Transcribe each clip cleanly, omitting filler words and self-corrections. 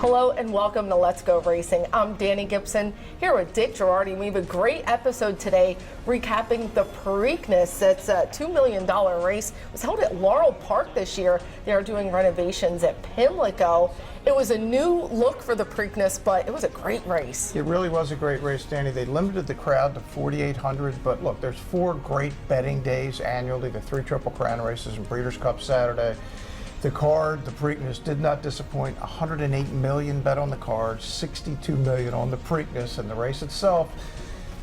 Hello and welcome to Let's Go Racing. I'm Dani Gibson here with Dick Jerardi. We have a great episode today recapping the Preakness. It's a $2 million race. It was held at Laurel Park this year. They are doing renovations at Pimlico. It was a new look for the Preakness, but it was a great race. It really was a great race, Danny. They limited the crowd to 4,800, but look, there's 4 great betting days annually, the 3 Triple Crown races and Breeders' Cup Saturday. The card, the Preakness, did not disappoint. 108 million bet on the card, 62 million on the Preakness, and the race itself.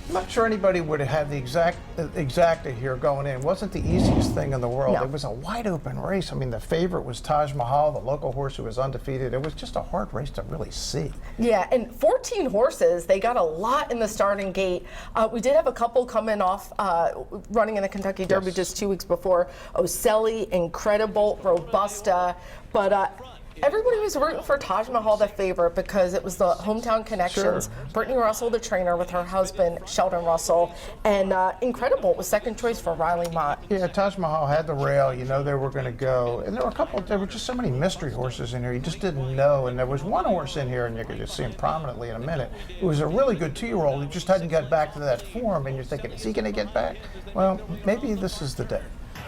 I'm not sure anybody would have had the exacta here going in. It wasn't the easiest thing in the world. No. It was a wide open race. I mean, the favorite was Taj Mahal, the local horse who was undefeated. It was just a hard race to really see. Yeah, and 14 horses. They got a lot in the starting gate. We did have a couple coming off running in the Kentucky Derby just 2 weeks before. Ocelli, Incredible, Robusta, but everybody was rooting for Taj Mahal, the favorite, because it was the hometown connections. Sure. Brittany Russell, the trainer, with her husband, Sheldon Russell. And Incredible was second choice for Riley Mott. Yeah, Taj Mahal had the rail. You know they were going to go. And there were just so many mystery horses in here. You just didn't know. And there was one horse in here, and you could just see him prominently in a minute. It was a really good 2-year-old who just hadn't got back to that form. And you're thinking, is he going to get back? Well, maybe this is the day.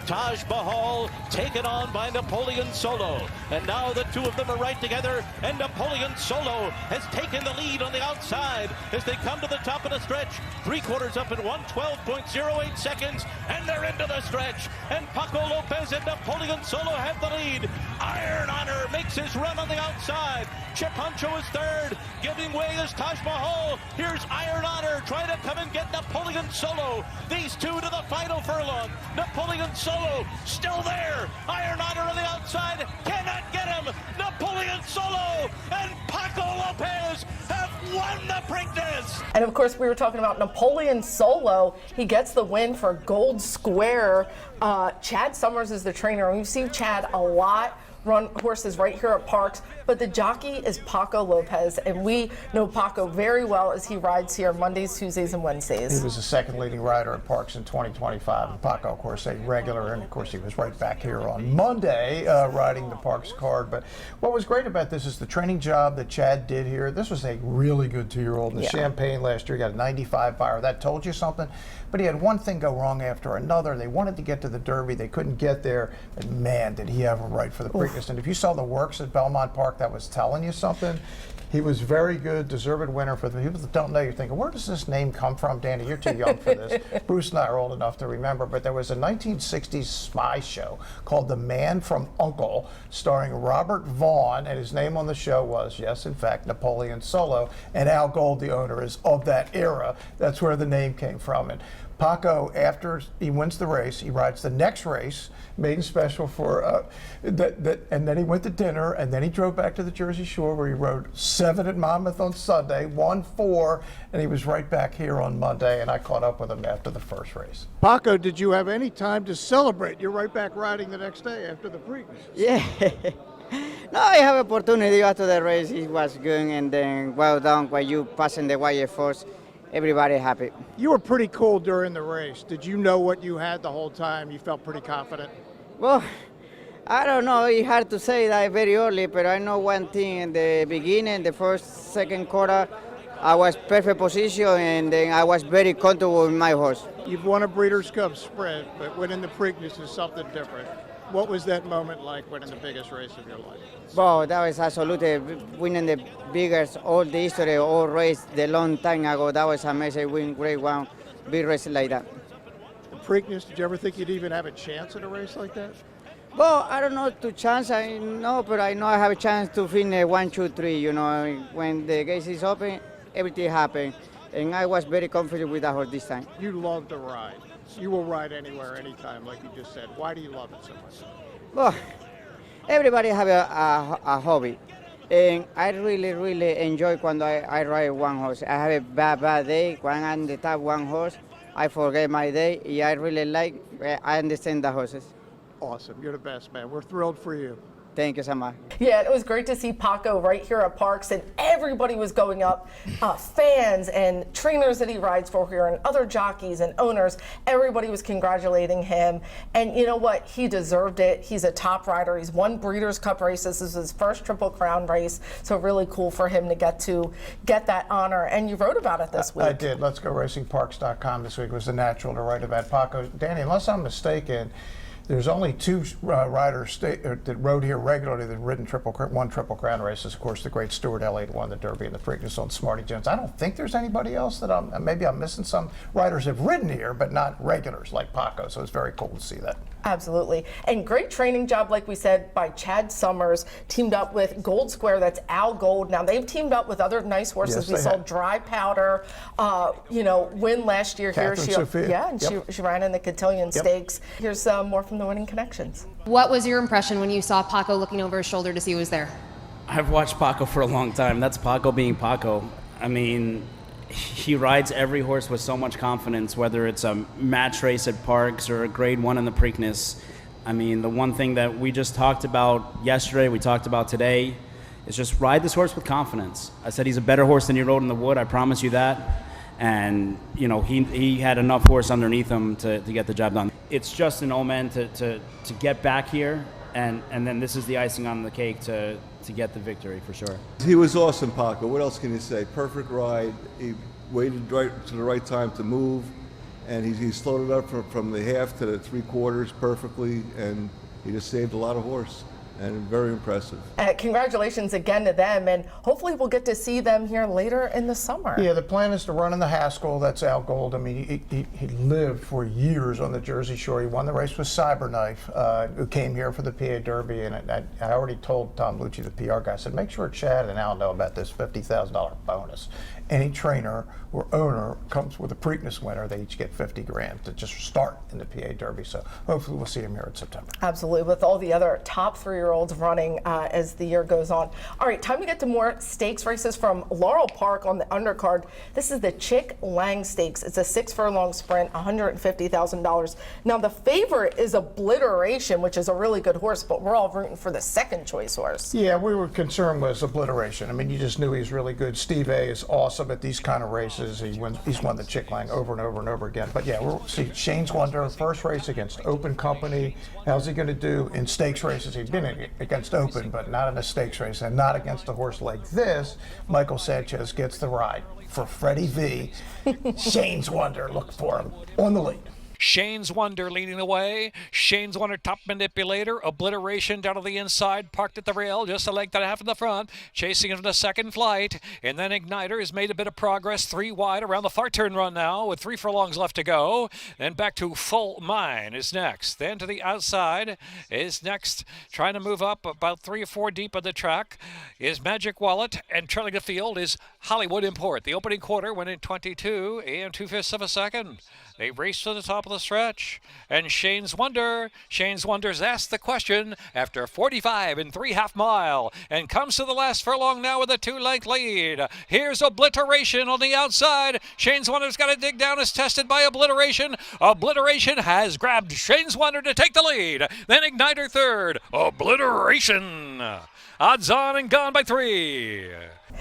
Taj Mahal taken on by Napoleon Solo. And now the two of them are right together, and Napoleon Solo has taken the lead on the outside as they come to the top of the stretch. 3/4 up in 1:12.08 seconds, and they're into the stretch. And Paco Lopez and Napoleon Solo have the lead. Iron Honor makes his run on the outside. Chip Huncho is third. Giving way is Taj Mahal. Here's Iron Honor trying to come and get Napoleon Solo. These two to the final furlong. Napoleon Solo still there. Iron Honor on the outside cannot get him. Napoleon Solo and Paco Lopez have won the Preakness. And of course, we were talking about Napoleon Solo. He gets the win for Gold Square. Chad Summers is the trainer. We've seen Chad a lot run horses right here at Parx, but the jockey is Paco Lopez, and we know Paco very well as he rides here Mondays, Tuesdays, and Wednesdays. He was the second leading rider at Parx in 2025, and Paco, of course, a regular, and of course he was right back here on Monday riding the Parx card. But what was great about this is the training job that Chad did here. This was a really good 2-year-old in the Champagne last year. He got a 95 fire. That told you something. But he had one thing go wrong after another. They wanted to get to the Derby. They couldn't get there. And man, did he ever ride for the Preakness. And if you saw the works at Belmont Park, that was telling you something. He was very good, deserved winner. For the people that don't know, you're thinking, where does this name come from? Danny, you're too young for this. Bruce and I are old enough to remember, but there was a 1960s spy show called The Man from U.N.C.L.E., starring Robert Vaughn, and his name on the show was, yes, in fact, Napoleon Solo, and Al Gold, the owner, is of that era. That's where the name came from. And Paco, after he wins the race, he rides the next race, maiden special for and then he went to dinner, and then he drove back to the Jersey Shore where he rode 7 at Monmouth on Sunday, won 4, and he was right back here on Monday, and I caught up with him after the first race. Paco, did you have any time to celebrate? You're right back riding the next day after the Preakness. Yeah. No, I have opportunity after the race. It was good, and then well done when you passing the wire first. Everybody happy. You were pretty cool during the race. Did you know what you had the whole time? You felt pretty confident? Well, I don't know. It's hard to say that very early, but I know one thing. In the beginning, the first, second quarter, I was perfect position, and then I was very comfortable with my horse. You've won a Breeders' Cup Sprint, but winning the Preakness is something different. What was that moment like winning the biggest race of your life? Well, that was absolutely winning the biggest, all the history, all race, the long time ago. That was amazing, win great one, big race like that. The Preakness, did you ever think you'd even have a chance at a race like that? Well, I don't know to chance, I know, but I know I have a chance to finish 1, 2, 3. You know, when the gate is open, everything happens. And I was very confident with that horse this time. You love to ride. You will ride anywhere, anytime, like you just said. Why do you love it so much? Well, everybody have a hobby. And I really enjoy when I ride one horse. I have a bad day. When I'm on the top one horse, I forget my day. I really like, I understand the horses. Awesome. You're the best, man. We're thrilled for you. Thank you so much. Yeah, it was great to see Paco right here at Parx, and everybody was going up, fans and trainers that he rides for here and other jockeys and owners. Everybody was congratulating him, and you know what? He deserved it. He's a top rider. He's won Breeders' Cup races. This is his first Triple Crown race, so really cool for him to get that honor. And you wrote about it this week. I did. Let's Go Racing Parx.com this week was the natural to write about Paco. Danny, unless I'm mistaken, there's only two riders that rode here regularly that have ridden one Triple Crown races. Of course, the great Stuart Elliott won the Derby and the Preakness on Smarty Jones. I don't think there's anybody else that maybe I'm missing. Some riders have ridden here, but not regulars like Paco. So it's very cool to see that. Absolutely. And great training job, like we said, by Chad Summers, teamed up with Gold Square. That's Al Gold. Now, they've teamed up with other nice horses. Yes, we saw Dry Powder, win last year here. Sophia. And she ran in the Cotillion Stakes. Here's more from the Winning Connections. What was your impression when you saw Paco looking over his shoulder to see who was there? I've watched Paco for a long time. That's Paco being Paco. I mean, he rides every horse with so much confidence, whether it's a match race at Parx or a grade 1 in the Preakness. I mean, the one thing that we just talked about yesterday, we talked about today, is just ride this horse with confidence. I said he's a better horse than he rode in the Wood, I promise you that. And, you know, he had enough horse underneath him to get the job done. It's just an omen to get back here, and then this is the icing on the cake to get the victory for sure. He was awesome, Paco. What else can you say? Perfect ride. He waited right to the right time to move, and he slowed it up from the half to the 3/4 perfectly, and he just saved a lot of horse. And very impressive. Congratulations again to them, and hopefully we'll get to see them here later in the summer. Yeah, the plan is to run in the Haskell. That's Al Gold. I mean, he lived for years on the Jersey Shore. He won the race with Cyberknife, who came here for the PA Derby, and I already told Tom Lucci, the PR guy, I said, make sure Chad and Al know about this $50,000 bonus. Any trainer or owner comes with a Preakness winner, they each get $50,000 to just start in the PA Derby. So hopefully we'll see him here in September. Absolutely, with all the other top 3-year-olds running as the year goes on. All right, time to get to more stakes races from Laurel Park on the undercard. This is the Chick Lang Stakes. It's a 6-furlong sprint, $150,000. Now the favorite is Obliteration, which is a really good horse, but we're all rooting for the second choice horse. Yeah, we were concerned with Obliteration. I mean, you just knew he was really good. Steve A is awesome at these kind of races. He's won the Chick Lang over and over and over again. But yeah, we'll see Shane's Wonder, first race against Open Company. How's he going to do in stakes races? He's been against Open, but not in a stakes race, and not against a horse like this. Michael Sanchez gets the ride for Freddie V. Shane's Wonder, look for him on the lead. Shane's Wonder leading the way. Shane's Wonder top manipulator. Obliteration down to the inside, parked at the rail, just a length and a half in the front, chasing him to the second flight. And then Igniter has made a bit of progress, 3 wide around the far turn run now with 3 furlongs left to go. Then back to Full Mine is next. Then to the outside is next, trying to move up about 3 or 4 deep on the track is Magic Wallet, and trailing the field is Hollywood Import. The opening quarter went in 22 and 2/5 of a second. They race to the top of the stretch, and Shane's Wonder's asked the question after 45 and 3/2 mile, and comes to the last furlong now with a 2-length lead. Here's Obliteration on the outside. Shane's Wonder's got to dig down, is tested by Obliteration. Obliteration has grabbed Shane's Wonder to take the lead. Then Igniter third. Obliteration. Odds on and gone by 3.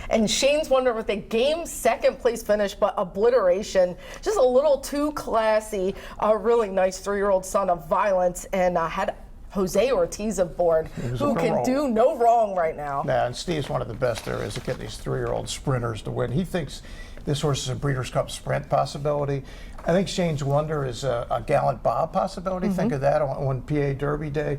And Shane's Wonder with a game second place finish, but Obliteration just a little too classy. A really nice 3-year-old son of violence, and had Jose Ortiz aboard, who can do no wrong right now. Yeah, and Steve's one of the best there is at getting these 3-year-old sprinters to win. He thinks this horse is a Breeders' Cup sprint possibility. I think Shane's Wonder is a Gallant Bob possibility. Think of that on PA Derby Day.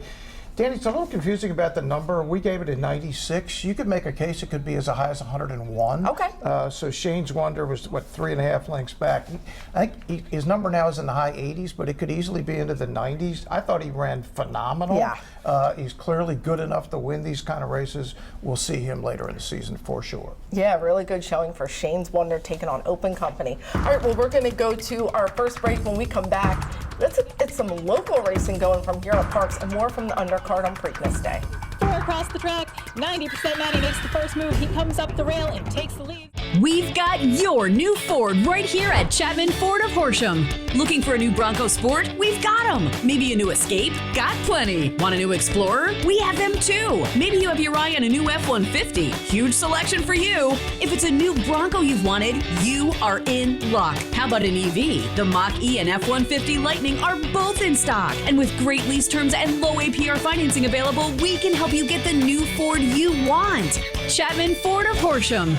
Danny, it's a little confusing about the number. We gave it a 96. You could make a case it could be as high as 101. Okay. So Shane's Wonder was, 3.5 lengths back. I think his number now is in the high 80s, but it could easily be into the 90s. I thought he ran phenomenal. Yeah. He's clearly good enough to win these kind of races. We'll see him later in the season for sure. Yeah, really good showing for Shane's Wonder taking on Open Company. All right, well, we're going to go to our first break. When we come back, it's some local racing going from here at Parx, and more from the undercard on Preakness Day. Across the track, 90% Matty makes the first move. He comes up the rail and takes the lead. We've got your new Ford right here at Chapman Ford of Horsham. Looking for a new Bronco Sport? We've got them. Maybe a new Escape? Got plenty. Want a new Explorer? We have them too. Maybe you have your eye on a new F-150. Huge selection for you. If it's a new Bronco you've wanted, you are in luck. How about an EV? The Mach-E and F-150 Lightning are both in stock. And with great lease terms and low APR financing available, we can help you get the new Ford you want. Chapman Ford of Horsham.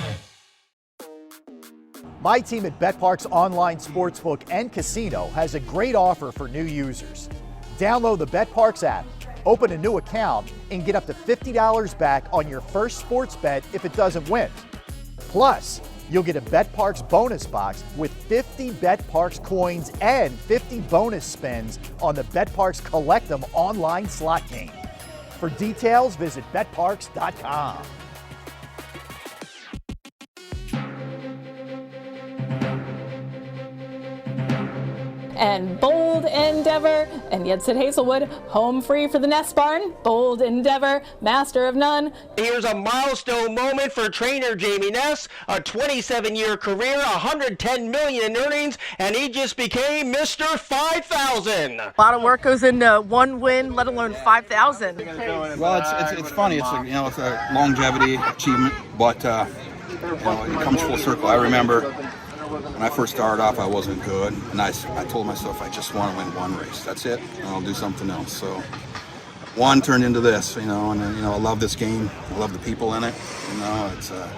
My team at BetParx Online Sportsbook and Casino has a great offer for new users. Download the BetParx app, open a new account, and get up to $50 back on your first sports bet if it doesn't win. Plus, you'll get a BetParx bonus box with 50 BetParx coins and 50 bonus spins on the BetParx Collect 'em online slot game. For details, visit betparx.com. And bold endeavor, and Yedsid Hazelwood, home free for the Nest Barn. Bold endeavor, master of none. Here's a milestone moment for trainer Jamie Ness, a 27-year career, $110 million in earnings, and he just became Mr. 5,000. A lot of work goes into one win, let alone 5,000. Well, it's funny. It's it's a longevity achievement, but it comes full circle. I remember when I first started off, I wasn't good, and I told myself I just want to win one race. That's it, and I'll do something else. So one turned into this, and I love this game. I love the people in it. It's a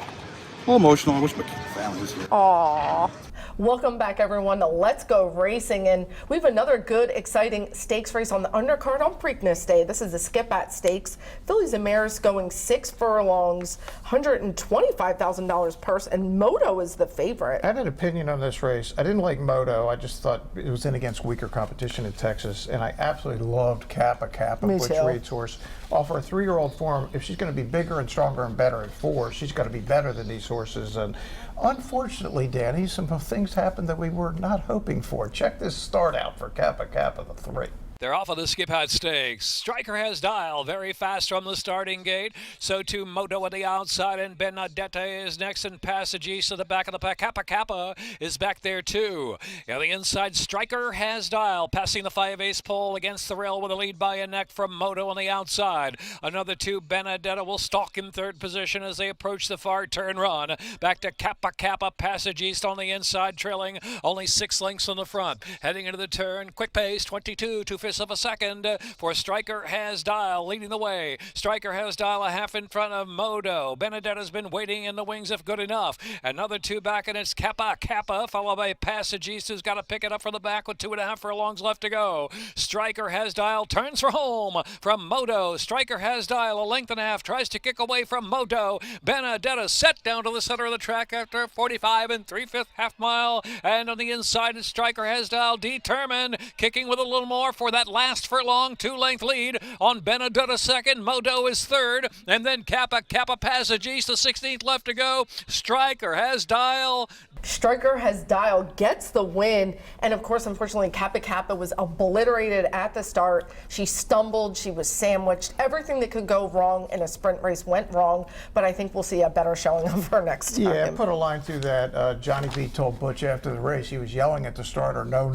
little emotional. I wish my family was here. Aww. Welcome back, everyone, to Let's Go Racing, and we have another good, exciting stakes race on the undercard on Preakness Day. This is the Skip-At Stakes. Fillies and mares going 6 furlongs, $125,000 purse, and Moto is the favorite. I had an opinion on this race. I didn't like Moto. I just thought it was in against weaker competition in Texas, and I absolutely loved Kappa, Butch Reed's horse. Off her 3-year-old form, if she's going to be bigger and stronger and better at 4, she's got to be better than these horses. And unfortunately, Danny, some things happened that we were not hoping for. Check this start out for Kappa, the 3. They're off of the Skip-At Stakes. Striker has Dial very fast from the starting gate. So too Moto at the outside, and Benedetta is next, and Passage East at the back of the pack. Kappa is back there too. On the inside, Striker has Dial passing the 5-ace pole against the rail with a lead by a neck from Moto on the outside. Another 2, Benedetta will stalk in third position as they approach the far turn run. Back to Kappa, Passage East on the inside, trailing only 6 lengths on the front. Heading into the turn, quick pace, 22, 2/5 of a second for Striker has Dial leading the way. Striker has Dial a half in front of Moto. Benedetta's been waiting in the wings if good enough. Another 2 back, and it's Kappa, followed by Passage East, who's got to pick it up from the back with 2.5 furlongs left to go. Striker has Dial turns for home from Moto. Striker has Dial a length and a half, tries to kick away from Moto. Benedetta set down to the center of the track after 45 and 3/5 half mile, and on the inside, Striker has Dial determined, kicking with a little more for that last furlong 2-length lead on Benedetta second. Moto is third, and then Kappa, Passage East, the 16th left to go. Striker has Dial. Striker has Dial gets the win, and of course, unfortunately, Kappa was obliterated at the start. She stumbled, she was sandwiched. Everything that could go wrong in a sprint race went wrong, but I think we'll see a better showing of her next time. Yeah, put a line through that. Johnny V told Butch after the race, he was yelling at the starter, no,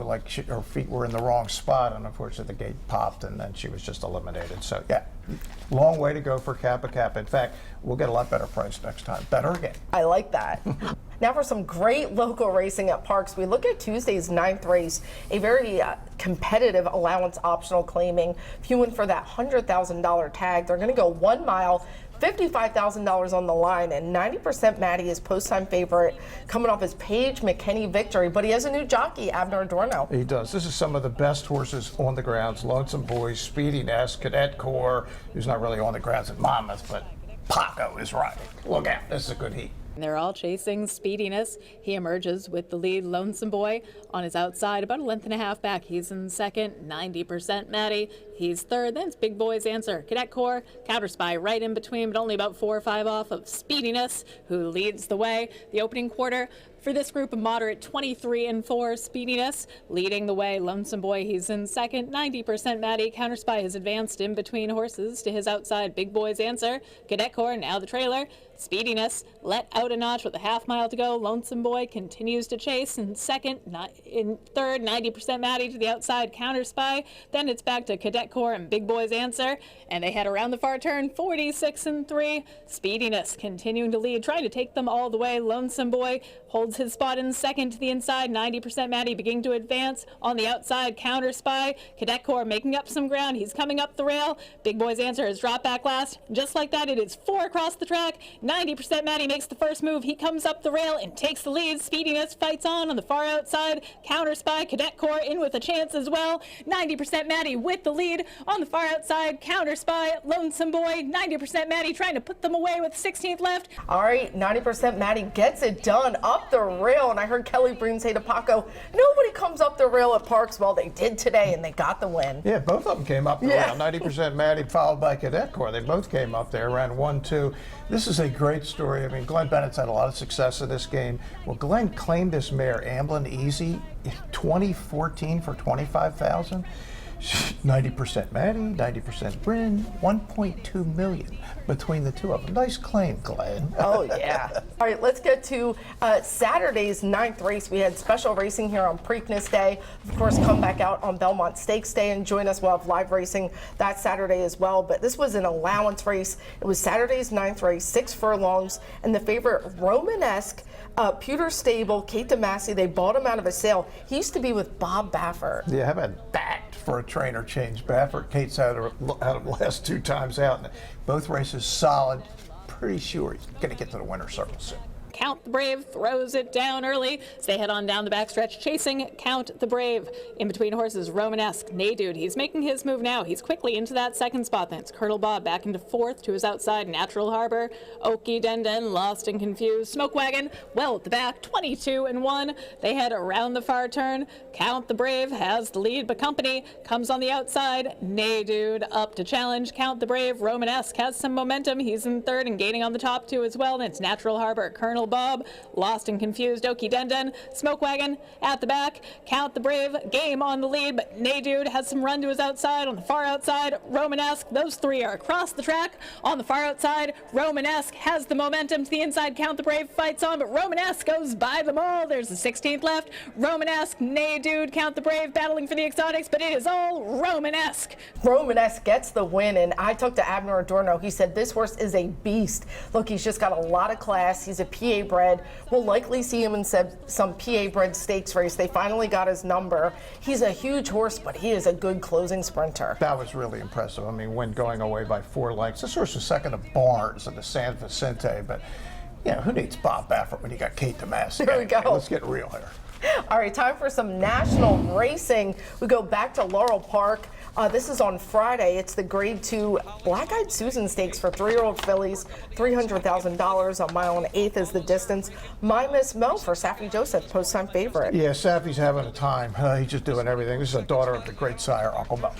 like her feet were in the wrong spot, and unfortunately the gate popped, and then she was just eliminated. So yeah, long way to go for Kappa. In fact, we'll get a lot better price next time. Better again. I like that. Now for some great local racing at Parx, we look at Tuesday's 9th race, a very competitive allowance optional claiming. If you win for that $100,000 tag, they're going to go 1 mile, $55,000 on the line, and 90% Maddie is post-time favorite, coming off his Paige McKinney victory, but he has a new jockey, Abner Adorno. He does. This is some of the best horses on the grounds. Lonesome Boys, Speedy Ness, Cadet Corps, who's not really on the grounds at Monmouth, but Paco is riding. Look out, this is a good heat. They're all chasing Speediness. He emerges with the lead. Lonesome Boy on his outside, about 1.5 lengths back. He's in second, 90% Maddie. He's third. Then it's Big Boy's Answer. Cadet Corps, Counter Spy right in between, but only about 4 or 5 off of Speediness, who leads the way. The opening quarter for this group, a moderate 23-4. Speediness leading the way. Lonesome Boy, he's in second. 90% Maddie. Counter Spy has advanced in between horses to his outside. Big Boy's Answer. Cadet Corps, now the trailer. Speediness let out a notch with a half mile to go. Lonesome Boy continues to chase in second. In third, 90% Maddie to the outside. Counter Spy. Then it's back to Cadet Corps and Big Boy's Answer. And they head around the far turn, 46-3. Speediness continuing to lead, trying to take them all the way. Lonesome Boy holds his spot in second to the inside. 90% Maddie beginning to advance on the outside. Counter Spy. Cadet Corps making up some ground. He's coming up the rail. Big Boy's Answer has dropped back last. Just like that, it is 4 across the track. 90% Maddie makes the first move. He comes up the rail and takes the lead. Speediness fights on the far outside. Counter Spy, Cadet Corps in with a chance as well. 90% Maddie with the lead on the far outside. Counter Spy, Lonesome Boy, 90% Maddie trying to put them away with 16th left. All right, 90% Maddie gets it done up the rail. And I heard Kelly Breen say to Paco, nobody comes up the rail at Parx. Well, they did today, and they got the win. Yeah, both of them came up the rail. 90% Maddie followed by Cadet Corps. They both came up there, ran 1-2. This is a great story. I mean, Glenn Bennett's had a lot of success in this game. Well, Glenn claimed this mare, Amblin Easy, in 2014 for $25,000. 90% Maddie, 90% Bryn, $1.2 million between the two of them. Nice claim, Glenn. Oh, yeah. All right, let's get to Saturday's 9th race. We had special racing here on Preakness Day. Of course, come back out on Belmont Stakes Day and join us. We'll have live racing that Saturday as well. But this was an allowance race. It was Saturday's 9th race, 6 furlongs, and the favorite Romanesque, Pewter Stable, Kate DeMasi, they bought him out of a sale. He used to be with Bob Baffert. Yeah, how about that for a trainer change? Baffert, Kate's had him last 2 times out. And both races solid. Pretty sure he's going to get to the winner's circle soon. Count the Brave throws it down early as they head on down the backstretch, chasing Count the Brave. In between horses, Romanesque, Naydude. He's making his move now. He's quickly into that second spot. Then it's Colonel Bob back into fourth to his outside, Natural Harbor. Okie Denden, Lost and Confused. Smoke Wagon, well at the back, 22-1. They head around the far turn. Count the Brave has the lead, but company comes on the outside. Naydude up to challenge Count the Brave. Romanesque has some momentum. He's in third and gaining on the top two as well. Then it's Natural Harbor, Colonel Bob, Lost and Confused, Okie Denden, Smoke Wagon at the back, Count the Brave, Game on the lead, but Naydude has some run to his outside. On the far outside, Romanesque, those three are across the track. On the far outside, Romanesque has the momentum to the inside. Count the Brave fights on, but Romanesque goes by them all. There's the 16th left. Romanesque, Naydude, Count the Brave battling for the exotics, but it is all Romanesque. Romanesque gets the win, and I talked to Abner Adorno. He said this horse is a beast. Look, he's just got a lot of class. He's a PA bred. We'll likely see him in some PA bred stakes race. They finally got his number. He's a huge horse, but he is a good closing sprinter. That was really impressive. I mean, when going away by 4 lengths. This horse was second to Barnes at the San Vicente, but who needs Bob Baffert when you got Kate DeMasi? There we go. Let's get real here. All right, time for some national racing. We go back to Laurel Park. This is on Friday. It's the Grade 2 Black-Eyed Susan Stakes for 3-year-old fillies. $300,000. A mile and 1/8 is the distance. My Miss Mo for Saffie Joseph, post-time favorite. Yeah, Saffie's having a time. He's just doing everything. This is a daughter of the great sire, Uncle Mo.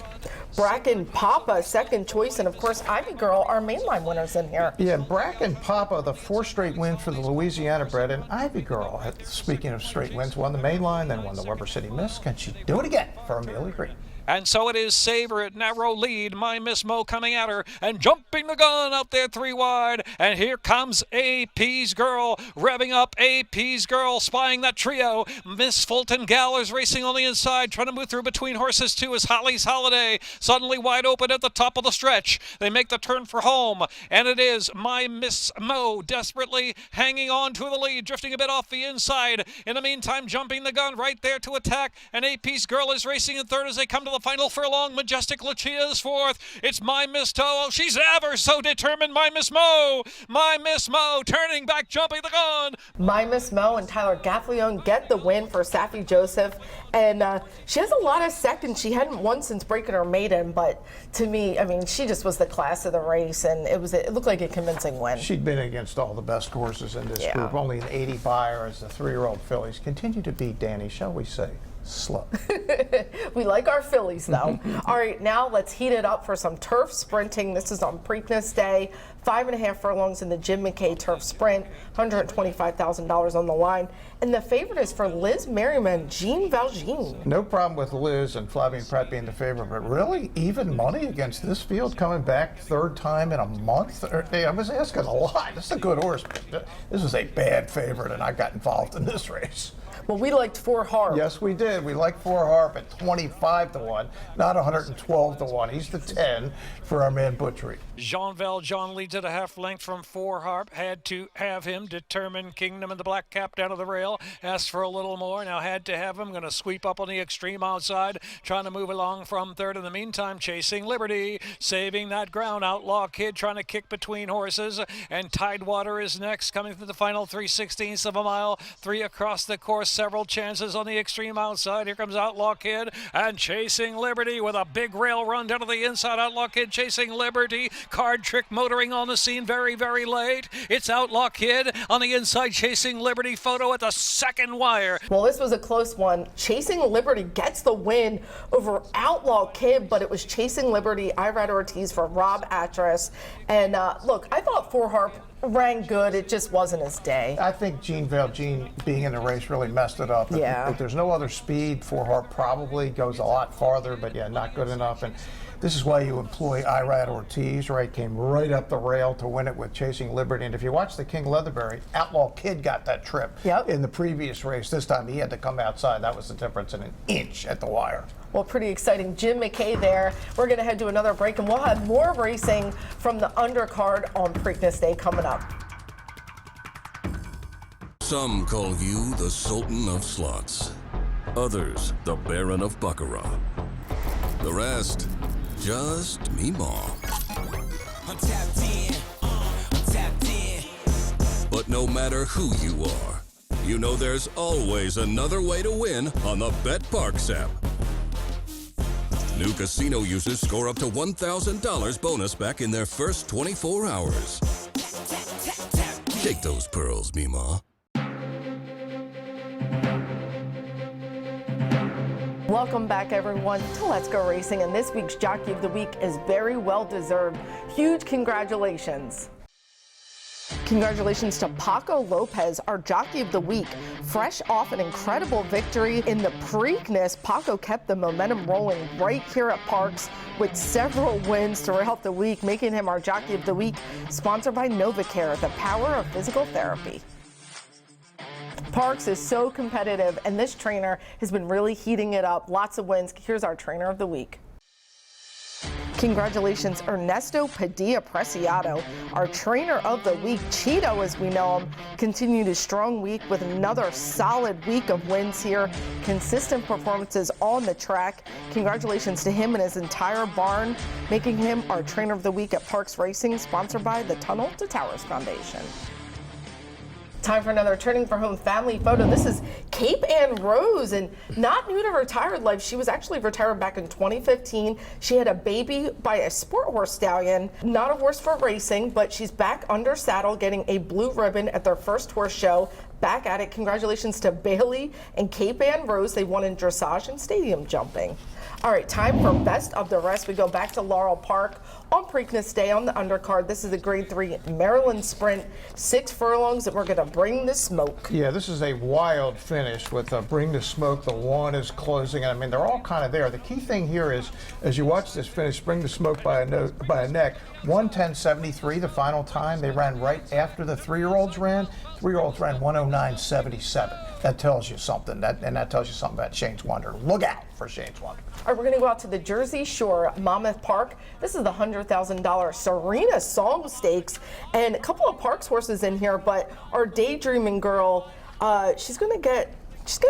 Bracken Papa, second choice, and of course Ivy Girl, our mainline winners in here. Yeah, Bracken Papa, the 4 straight wins for the Louisiana bred, and Ivy Girl, speaking of straight wins, won the mainline, then won the Weber City Miss. Can she do it again for Amelia Green? And so it is Saver at narrow lead. My Miss Mo coming at her and jumping the gun out there 3 wide. And here comes AP's Girl, revving up. AP's Girl spying that trio. Miss Fulton Gallers racing on the inside, trying to move through between horses too is Holly's Holiday. Suddenly wide open at the top of the stretch. They make the turn for home. And it is My Miss Mo desperately hanging on to the lead, drifting a bit off the inside. In the meantime, jumping the gun right there to attack. And AP's Girl is racing in third as they come to the final furlong. Majestic Lucia is fourth. It's My Miss Toe. She's ever so determined. My Miss Mo. My Miss Mo turning back, jumping the gun. My Miss Mo and Tyler Gaffalione get the win for Saffie Joseph. And she has a lot of seconds. She hadn't won since breaking her maiden, but to me, I mean, she just was the class of the race, and it looked like a convincing win. She'd been against all the best horses in this group. Only an 80 buyer as the 3-year-old fillies continue to beat Danny, shall we say, slow. We like our fillies, though. All right, now let's heat it up for some turf sprinting. This is on Preakness Day. 5.5 furlongs in the Jim McKay Turf Sprint, $125,000 on the line. And the favorite is for Liz Merriman, Jean Valjean. No problem with Liz and Flavien Prat being the favorite, but really even money against this field coming back third time in a month? I was asking a lot. This is a good horse. This is a bad favorite, and I got involved in this race. Well, we liked 4 Harp. Yes, we did. We liked 4 Harp at 25 to 1, not 112 to 1. He's the 10 for our man Butchery. Jean Valjean leads at a half length from 4 Harp. Had to have him. Determined Kingdom in the black cap down to the rail. Asked for a little more. Now had to have him. Going to sweep up on the extreme outside. Trying to move along from third. In the meantime, Chasing Liberty. Saving that ground. Outlaw Kid trying to kick between horses. And Tidewater is next. Coming through the final 3/16 of a mile. 3 across the course. Several chances on the extreme outside. Here comes Outlaw Kid and Chasing Liberty with a big rail run down to the inside. Outlaw Kid Chasing Liberty. Card Trick motoring on the scene very, very late. It's Outlaw Kid on the inside. Chasing Liberty photo at the second wire. Well, this was a close one. Chasing Liberty gets the win over Outlaw Kid, but it was Chasing Liberty, Irad Ortiz for Rob Atras. And look, I thought 4 Harp ran good. It just wasn't his day. I think Jean Valjean being in the race really messed it up. Yeah. If there's no other speed, 4 Harp probably goes a lot farther, but yeah, not good enough. And this is why you employ Irad Ortiz, right? Came right up the rail to win it with Chasing Liberty. And if you watch the King Leatherberry, Outlaw Kid got that trip in the previous race. This time he had to come outside. That was the difference in an inch at the wire. Well, pretty exciting. Jim McKay there. We're going to head to another break, and we'll have more racing from the undercard on Preakness Day coming up. Some call you the Sultan of Slots. Others, the Baron of Baccarat. The rest, just Meemaw. I'm tapped in. I'm tapped in. But no matter who you are, you know there's always another way to win on the Parx app. New casino users score up to $1,000 bonus back in their first 24 hours. Take those pearls, Meemaw. Welcome back, everyone, to Let's Go Racing. And this week's Jockey of the Week is very well deserved. Huge congratulations. Congratulations to Paco Lopez, our Jockey of the Week. Fresh off an incredible victory in the Preakness, Paco kept the momentum rolling right here at Parx with several wins throughout the week, making him our Jockey of the Week, sponsored by NovaCare, the power of physical therapy. Parx is so competitive, and this trainer has been really heating it up. Lots of wins. Here's our Trainer of the Week. Congratulations, Ernesto Padilla Preciado, our Trainer of the Week. Cheeto, as we know him, continued his strong week with another solid week of wins here. Consistent performances on the track. Congratulations to him and his entire barn, making him our Trainer of the Week at Parx Racing, sponsored by the Tunnel to Towers Foundation. Time for another Turning for Home family photo. This is Cape Ann Rose, and not new to retired life. She was actually retired back in 2015. She had a baby by a sport horse stallion, not a horse for racing, but she's back under saddle getting a blue ribbon at their first horse show. Back at it. Congratulations to Bailey and Cape Ann Rose. They won in dressage and stadium jumping. All right, time for Best of the Rest. We go back to Laurel Park on Preakness Day on the undercard. This is the Grade 3 Maryland Sprint, 6 furlongs, and we're going to bring the smoke. Yeah, this is a wild finish with Bring the Smoke. The one is closing. I mean, they're all kind of there. The key thing here is, as you watch this finish, Bring the Smoke by a neck, 1:10.73 the final time. They ran right after the 3-year-olds ran. 3-year-olds ran 1:09.77. That tells you something. That tells you something about Shane's Wonder. Look out for Shane's Wonder. All right, we're going to go out to the Jersey Shore Monmouth Park. This is the $100,000 Serena Song Stakes, and a couple of Parx horses in here, but our Daydreaming Girl, she's going to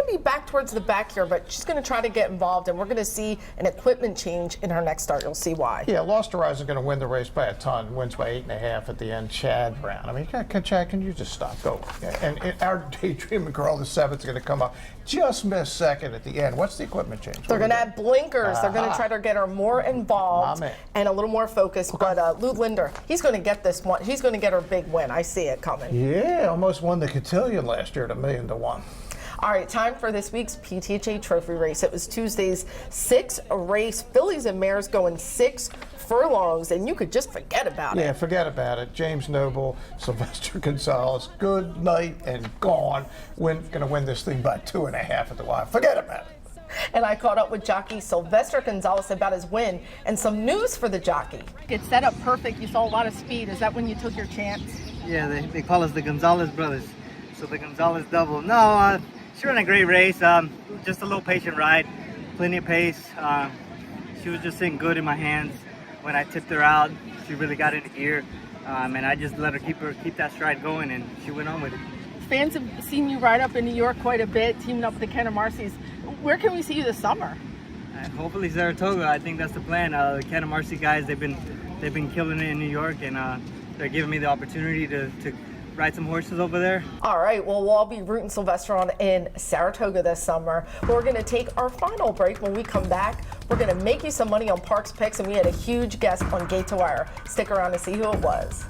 be back towards the back here, but she's going to try to get involved, and we're going to see an equipment change in her next start. You'll see why. Yeah, Lost Horizon going to win the race by a ton. Wins by 8.5 at the end. Chad Brown. I mean, Chad, can you just stop? Go. And our Daydreaming Girl, the 7th, is going to come up. Just missed second at the end. What's the equipment change? They're going to have blinkers. They're going to try to get her more involved and a little more focused. Okay. But Lou Linder, he's going to get this one. He's going to get her big win. I see it coming. Yeah, almost won the Cotillion last year at $1,000,000 to 1. All right, time for this week's PTHA Trophy race. It was Tuesday's 6-race fillies and mares going 6 furlongs, and you could just forget about it. Yeah, forget about it. James Noble, Sylvester Gonzalez, good night and gone. Going to win this thing by 2.5 at the wire. Forget about it. And I caught up with jockey Sylvester Gonzalez about his win and some news for the jockey. It's set up perfect. You saw a lot of speed. Is that when you took your chance? Yeah, they call us the Gonzalez brothers, so the Gonzalez double. No, she ran a great race. Just a little patient ride, plenty of pace. She was just sitting good in my hands. When I tipped her out, she really got into gear, and I just let her keep that stride going, and she went on with it. Fans have seen you ride up in New York quite a bit, teaming up with the Ken and Marcy's. Where can we see you this summer? Hopefully Saratoga. I think that's the plan. The Ken and Marcy guys, they've been killing it in New York, and they're giving me the opportunity to ride some horses over there. All right, well, we'll all be rooting Sylvester on in Saratoga this summer. We're going to take our final break. When we come back, we're going to make you some money on Parx picks, and we had a huge guest on Gate to Wire. Stick around to see who it was.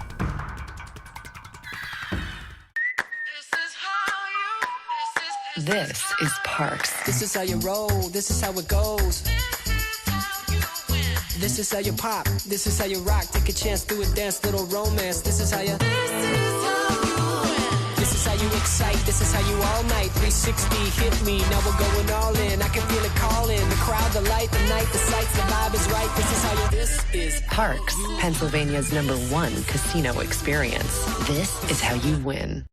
This is Parx. This is how you roll, this is how it goes. This is how you pop, this is how you rock. Take a chance, do a dance, little romance. This is how you. This is how you excite, this is how you all night. 360 hit me, now we're going all in. I can feel it calling, the crowd, the light, the night, the sights, the vibe is right. This is how you. This is Parx, Pennsylvania's #1 casino experience. This is how you win.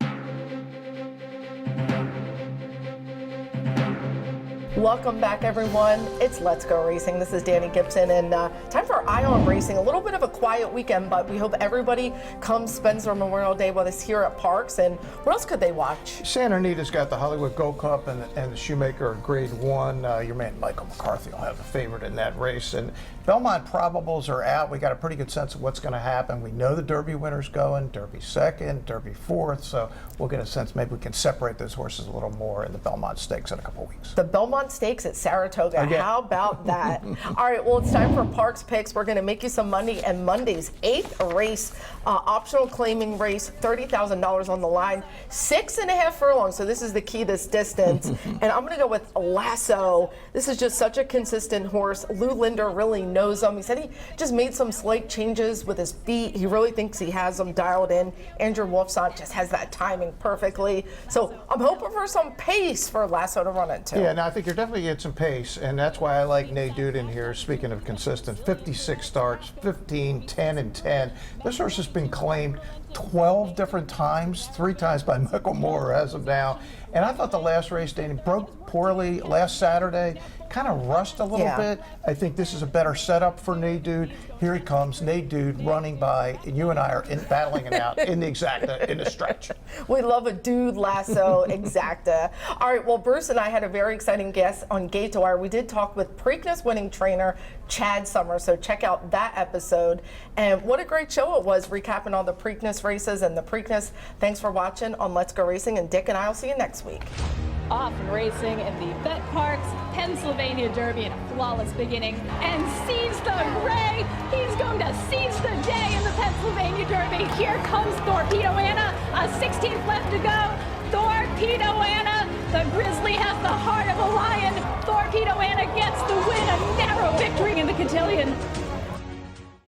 Welcome back, everyone. It's Let's Go Racing. This is Dani Gibson, and time for Eye on Racing. A little bit of a quiet weekend, but we hope everybody comes, spends their Memorial Day with us here at Parx. And what else could they watch? Santa Anita's got the Hollywood Gold Cup and the Shoemaker Grade 1. Your man Michael McCarthy will have the favorite in that race. And Belmont probables are out. We got a pretty good sense of what's going to happen. We know the Derby winner's going, Derby second, Derby fourth. So we'll get a sense. Maybe we can separate those horses a little more in the Belmont Stakes in a couple weeks. The Belmont Stakes at Saratoga. Again. How about that? All right, well, it's time for Parx picks. We're going to make you some money. And Monday's 8th race, optional claiming race, $30,000 on the line, 6.5 furlongs. So this is the key, this distance. And I'm going to go with Lasso. This is just such a consistent horse. Lou Linder really knows him. He said he just made some slight changes with his feet. He really thinks he has them dialed in. Andrew Wolfson just has that timing perfectly. So I'm hoping for some pace for Lasso to run into. Yeah, no, I think you're definitely getting some pace, and that's why I like Nate Dude in here. Speaking of consistent, 56 starts, 15, 10, and 10. This horse has been claimed 12 different times, 3 times by Michael Moore as of now. And I thought the last race, Danny, broke poorly last Saturday, kind of rushed a little bit. I think this is a better setup for Nate Dude. Here he comes, Nate Dude running by, and you and I are battling it out in the exacta, in the stretch. We love a Dude Lasso exacta. All right, well, Bruce and I had a very exciting guest on Gate to Wire. We did talk with Preakness winning trainer Chad Summers, so check out that episode. And what a great show it was, recapping all the Preakness races and the Preakness. Thanks for watching on Let's Go Racing, and Dick and I will see you next week. Off and racing in the Bet Parx Pennsylvania Derby in a flawless beginning, and seize the Ray. He's going to seize the day in the Pennsylvania Derby. Here comes Torpedo Anna, a 16th left to go. Torpedo Anna, the Grizzly has the heart of a lion. Torpedo Anna gets the win, a narrow victory in the cotillion.